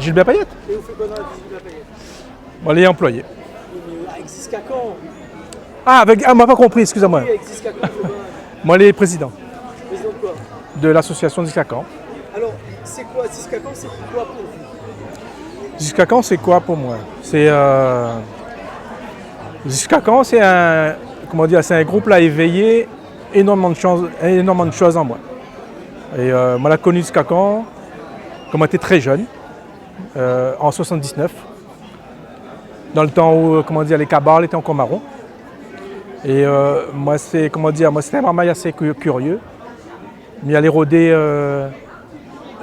Gilbert Payette. Et vous faites quoi dans la vie, Gilbert Payette? Moi, les employés. Oui, mais avec Ziskakan. Ah, on m'a pas compris, excusez-moi. Oui, avec Ziskakan, vous faites quoi? Moi, les présidents Président de quoi? de l'association Ziskakan. Alors, c'est quoi Ziskakan, c'est quoi pour vous? Ziskakan, c'est quoi pour moi? Ziskakan, c'est un, comment dire, c'est un groupe là éveillé énormément de choses en moi. Et moi, j'ai connu Ziskakan quand j'étais très jeune, en 79, dans le temps où, comment dire, les cabales étaient encore marrons. Et moi, c'est, comment dire, moi, c'était un mamaï assez curieux. Mais aller rôder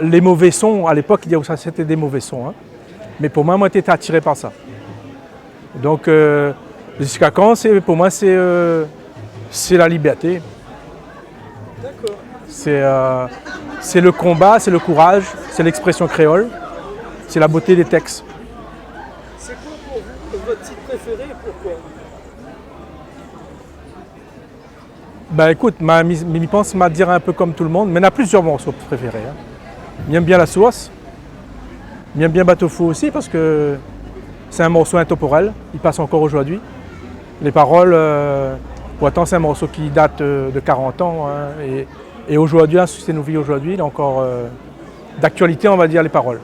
les mauvais sons, à l'époque, il y a où ça, c'était des mauvais sons. Hein. Mais pour moi, j'étais attiré par ça. Donc, jusqu'à quand, pour moi, c'est la liberté. D'accord. C'est le combat, c'est le courage, c'est l'expression créole, c'est la beauté des textes. C'est quoi pour vous votre titre préféré et pourquoi? Ben écoute, je pense m'a dire un peu comme tout le monde, mais il y a plusieurs morceaux préférés. Hein. J'aime bien La Source, j'aime bien Bateau Fou aussi parce que c'est un morceau intemporel, il passe encore aujourd'hui. Les paroles, pour autant c'est un morceau qui date de 40 ans hein, et aujourd'hui, hein, c'est nos vies aujourd'hui, il est encore d'actualité on va dire les paroles.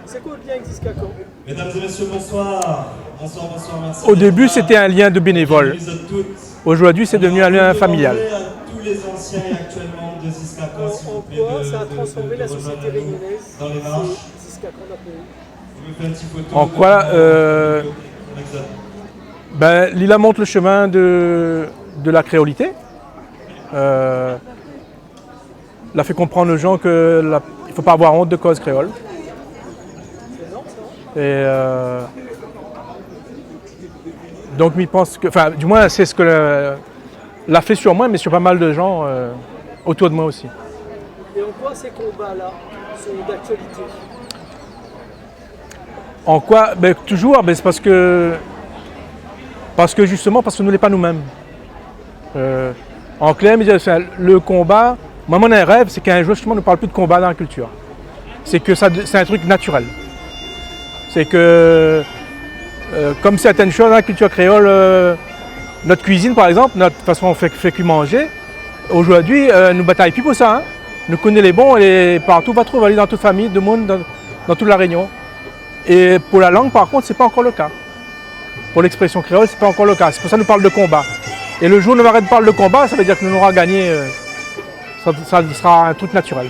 C'est quoi le lien avec Ziskakan? Mesdames et messieurs, bonsoir. Bonsoir, bonsoir, merci. Au début c'était un lien de bénévole. Aujourd'hui, c'est devenu un lien familial. À tous les anciens et actuellement de Ziskakan, s'il vous plaît, En quoi ça a transformé la société réunionnaise dans les marches. Ziskakan d'après vous? Vous me faites une petite photo. En quoi ben, Lila montre le chemin de la créolité. Elle a fait comprendre aux gens qu'il ne faut pas avoir honte de cause créole. C'est énorme ça, hein? Et donc, je pense que, enfin, du moins, c'est ce que l'a fait sur moi, mais sur pas mal de gens autour de moi aussi. Et en quoi ces combats-là sont d'actualité? En quoi ben, toujours, ben, c'est parce que justement, parce que nous ne l'est pas nous-mêmes. En clair, le combat, moi, mon rêve, c'est qu'un jour, justement, on ne parle plus de combat dans la culture. C'est que c'est un truc naturel. C'est que, comme certaines choses dans la culture créole, notre cuisine, par exemple, notre façon on fait que manger, aujourd'hui, nous bataillons plus pour ça. Hein. Nous connaissons les bons et partout, va trouver, aller dans toute famille, de monde, dans toute la Réunion. Et pour la langue, par contre, ce n'est pas encore le cas. Pour l'expression créole, ce n'est pas encore le cas. C'est pour ça que nous parlons de combat. Et le jour où nous arrêtons de parler de combat, ça veut dire que nous aurons gagné. Ça sera un truc naturel.